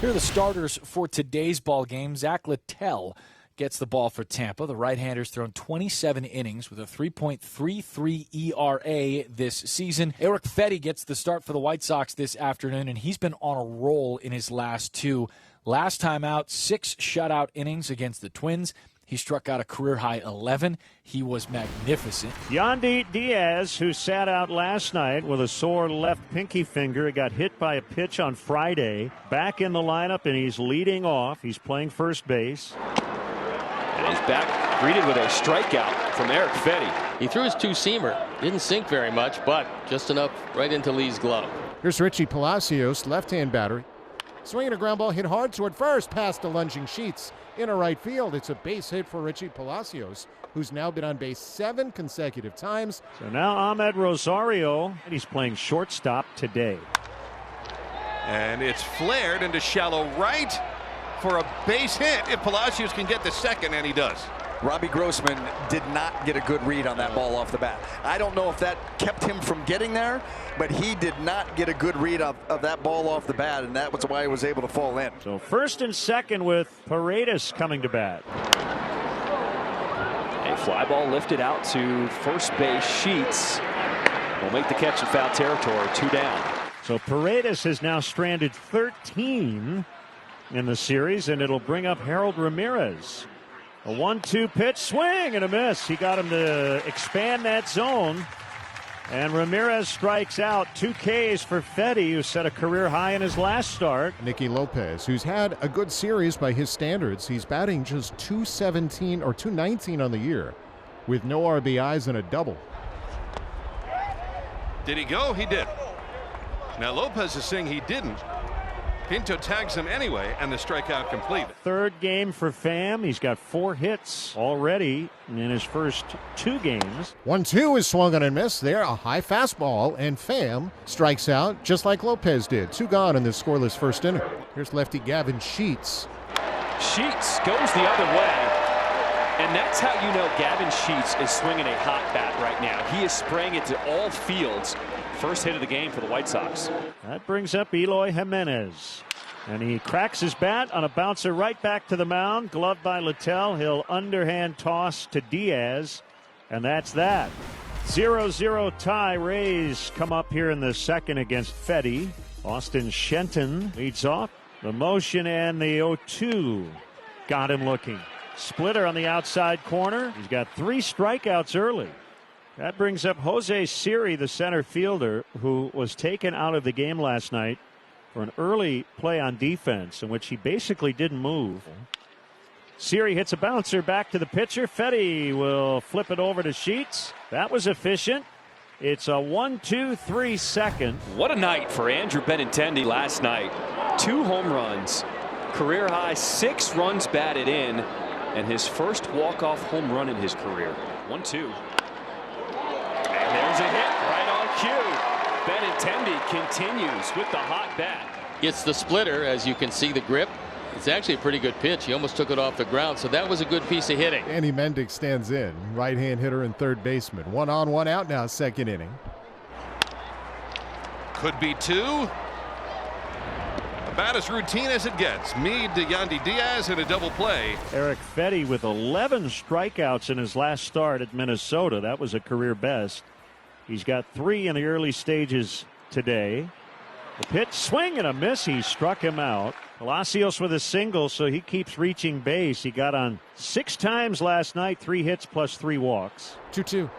Here are the starters for today's ball game. Zach Littell gets the ball for Tampa. The right-hander's thrown 27 innings with a 3.33 ERA this season. Eric Fedde gets the start for the White Sox this afternoon, and he's been on a roll in his last two. Last time out, 6 shutout innings against the Twins. He struck out a career-high 11. He was magnificent. Yandy Diaz, who sat out last night with a sore left pinky finger, got hit by a pitch on Friday. Back in the lineup, and he's leading off. He's playing first base. And he's back, greeted with a strikeout from Eric Fedde. He threw his two-seamer. Didn't sink very much, but just enough right into Lee's glove. Here's Richie Palacios, left-hand batter. Swinging a ground ball hit hard toward first, past the lunging Sheets. In a right field, it's a base hit for Richie Palacios, who's now been on base 7 consecutive times. So now Ahmed Rosario, and he's playing shortstop today. And it's flared into shallow right for a base hit if Palacios can get the second, and he does. Robbie Grossman did not get a good read on that ball off the bat. I don't know if that kept him from getting there, but he did not get a good read of that ball off the bat, and that was why he was able to fall in. So first and second with Paredes coming to bat. A fly ball lifted out to first base. Sheets will make the catch in foul territory. 2 down. So Paredes has now stranded 13 in the series, and it'll bring up Harold Ramirez. A 1-2 pitch, swing and a miss. He got him to expand that zone. And Ramirez strikes out. 2 Ks for Fedde, who set a career high in his last start. Nicky Lopez, who's had a good series by his standards. He's batting just .217 or .219 on the year with no RBIs and a double. Did he go? He did. Now Lopez is saying he didn't. Pinto tags him anyway, and the strikeout complete. Third game for Pham. He's got 4 hits already in his first 2 games. 1-2 is swung on and missed there. A high fastball, and Pham strikes out just like Lopez did. 2 gone in this scoreless first inning. Here's lefty Gavin Sheets. Sheets goes the other way. And that's how you know Gavin Sheets is swinging a hot bat right now. He is spraying it to all fields. First hit of the game for the White Sox. That brings up Eloy Jimenez. And he cracks his bat on a bouncer right back to the mound. Gloved by Littell. He'll underhand toss to Diaz. And that's that. 0-0 tie. Rays come up here in the second against Fedde. Austin Shenton leads off. The motion and the 0-2 got him looking. Splitter on the outside corner. He's got 3 strikeouts early. That brings up Jose Siri, the center fielder, who was taken out of the game last night for an early play on defense in which he basically didn't move. Siri hits a bouncer back to the pitcher. Fedde will flip it over to Sheets. That was efficient. It's a 1-2-3 second. What a night for Andrew Benintendi last night. 2 home runs, career high 6 runs batted in, and his first walk-off home run in his career. 1-2. There's a hit right on cue. Benintendi continues with the hot bat. Gets the splitter, as you can see the grip. It's actually a pretty good pitch. He almost took it off the ground, so that was a good piece of hitting. Andy Mendick stands in. Right-hand hitter and third baseman. 1 on, 1 out now, second inning. Could be 2. About as routine as it gets. Meade to Yandy Diaz in a double play. Eric Fedde with 11 strikeouts in his last start at Minnesota. That was a career best. He's got 3 in the early stages today. The pitch, swing and a miss. He struck him out. Palacios with a single, so he keeps reaching base. He got on 6 times last night, 3 hits plus 3 walks. 2-2.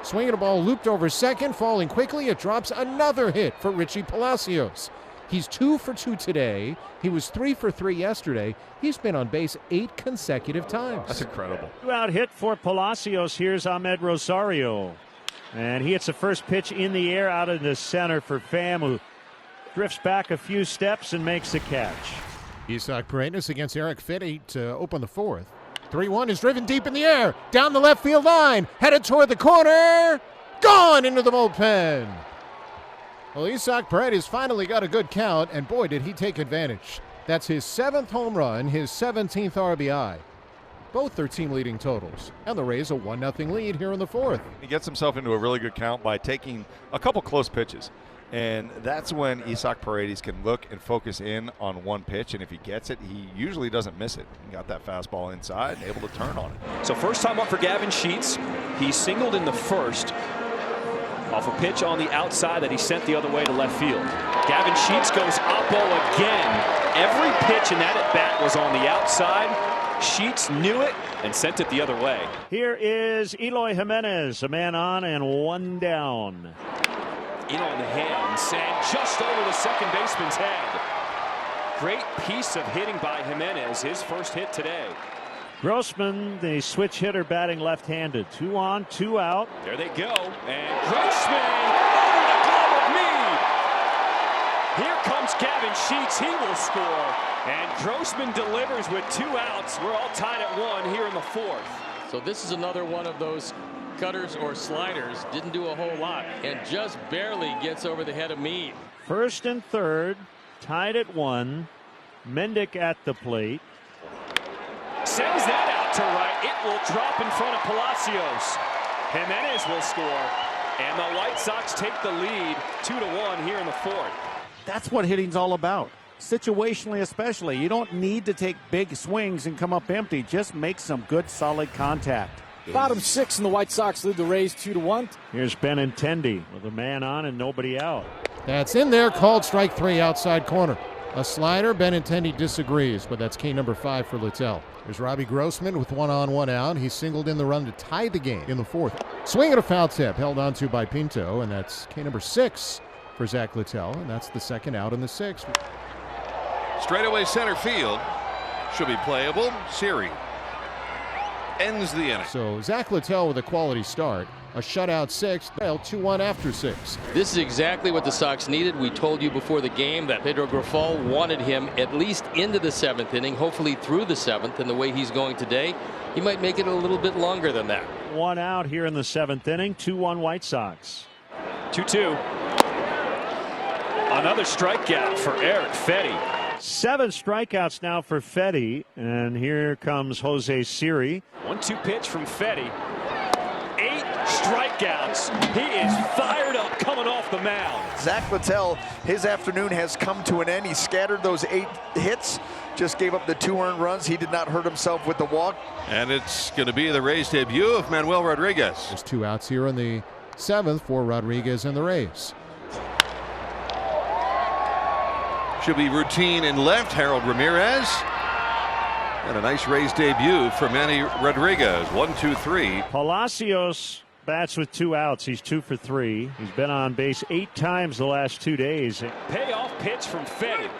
Swinging a ball looped over second, falling quickly. It drops another hit for Richie Palacios. He's 2 for 2 today. He was 3 for 3 yesterday. He's been on base 8 consecutive times. That's incredible. 2-out hit for Palacios. Here's Ahmed Rosario. And he hits the first pitch in the air out into center for Pham, who drifts back a few steps and makes the catch. Isaac Paredes against Eric Fedde to open the 4th. 3-1 is driven deep in the air. Down the left field line. Headed toward the corner. Gone into the bullpen. Well, Isaac Paredes finally got a good count, and boy, did he take advantage. That's his 7th home run, his 17th RBI. both their team leading totals. And the Rays a 1-0 lead here in the fourth. He gets himself into a really good count by taking a couple close pitches. And that's when Isaac Paredes can look and focus in on one pitch, and if he gets it, he usually doesn't miss it. He got that fastball inside and able to turn on it. So first time up for Gavin Sheets. He singled in the first off a pitch on the outside that he sent the other way to left field. Gavin Sheets goes oppo again. Every pitch in that at bat was on the outside. Sheets knew it and sent it the other way. Here is Eloy Jimenez, a man on and one down. In on the hands and just over the second baseman's head. Great piece of hitting by Jimenez, his first hit today. Grossman, the switch hitter, batting left-handed. 2 on, 2 out. There they go. And Grossman over the glove of Meade. Here comes Gavin Sheets. He will score. And Grossman delivers with 2 outs. We're all tied at 1 here in the fourth. So this is another one of those cutters or sliders. Didn't do a whole lot and just barely gets over the head of Meade. First and third, tied at 1. Mendick at the plate. Sends that out to right. It will drop in front of Palacios. Jimenez will score. And the White Sox take the lead 2-1 here in the fourth. That's what hitting's all about. Situationally especially. You don't need to take big swings and come up empty. Just make some good solid contact. Bottom 6 and the White Sox lead the Rays 2-1. Here's Benintendi with a man on and nobody out. That's in there, called strike 3 outside corner. A slider, Benintendi disagrees, but that's key number 5 for Littell. There's Robbie Grossman with 1 on, 1 out. He singled in the run to tie the game in the fourth. Swing and a foul tip held onto by Pinto, and that's K number 6 for Zach Littell, and that's the second out in the 6th. Straightaway center field should be playable. Siri ends the inning. So Zach Littell with a quality start. A shutout 6th, 2-1 after 6. This is exactly what the Sox needed. We told you before the game that Pedro Grifol wanted him at least into the 7th inning, hopefully through the 7th, and the way he's going today, he might make it a little bit longer than that. 1 out here in the 7th inning, 2-1 White Sox. 2-2. Another strikeout for Eric Fedde. 7 strikeouts now for Fedde, and here comes Jose Siri. 1-2 pitch from Fedde. 8 strikeouts. He is fired up coming off the mound. Zach Littell, his afternoon has come to an end. He scattered those 8 hits, just gave up the 2 earned runs. He did not hurt himself with the walk. And it's going to be the Rays' debut of Manuel Rodriguez. There's 2 outs here in the 7th for Rodriguez and the Rays. Should be routine in left, Harold Ramirez. And a nice Rays debut for Manny Rodriguez. 1-2-3. Palacios bats with 2 outs. He's 2 for 3. He's been on base 8 times the last 2 days. Payoff pitch from Fedde.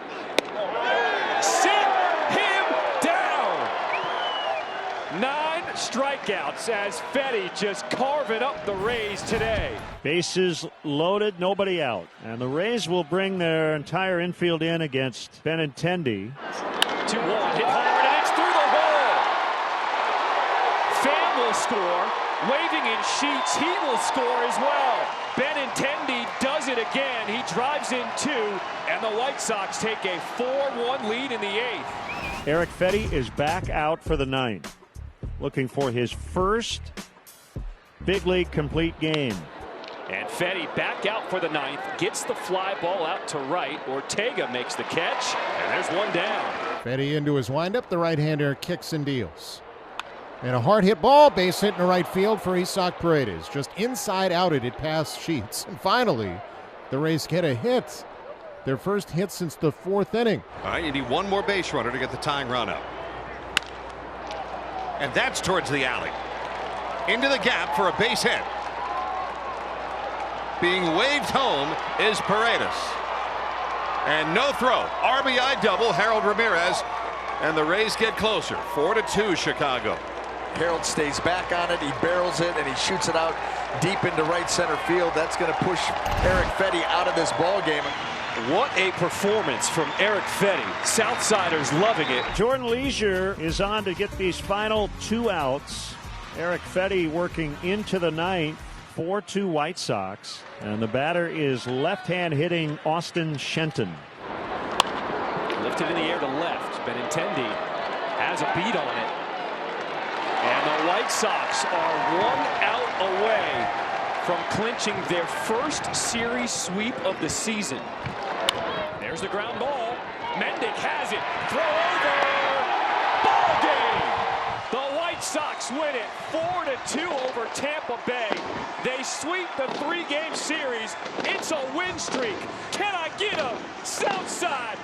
Sit him down. 9 strikeouts as Fedde just carving up the Rays today. Bases loaded, nobody out. And the Rays will bring their entire infield in against Benintendi. 2-1, hit hard, and it's through the hole. Pham will score. Waving in Sheets, he will score as well. Benintendi does it again. He drives in 2, and the White Sox take a 4-1 lead in the 8th. Eric Fedde is back out for the 9th, looking for his first big league complete game. And Fedde back out for the 9th, gets the fly ball out to right. Ortega makes the catch, and there's 1 down. Fedde into his windup. The right-hander kicks and deals. And a hard hit ball, base hit in the right field for Isaac Paredes. Just inside outed it past Sheets. And finally, the Rays get a hit. Their first hit since the 4th inning. All right, you need 1 more base runner to get the tying run up. And that's towards the alley. Into the gap for a base hit. Being waved home is Paredes. And no throw. RBI double, Harold Ramirez. And the Rays get closer. 4-2 Chicago. Harold stays back on it. He barrels it and he shoots it out deep into right center field. That's going to push Eric Fedde out of this ball game. What a performance from Eric Fedde. Southsiders loving it. Jordan Leisure is on to get these final 2 outs. Eric Fedde working into the 9th. 4-2 White Sox. And the batter is left-hand hitting Austin Shenton. Lifted in the air to left. Benintendi has a beat on it. And the White Sox are 1 out away from clinching their first series sweep of the season. There's the ground ball. Mendick has it. Throw over. Ball game. The White Sox win it 4-2 over Tampa Bay. They sweep the 3-game series. It's a win streak. Can I get a Southside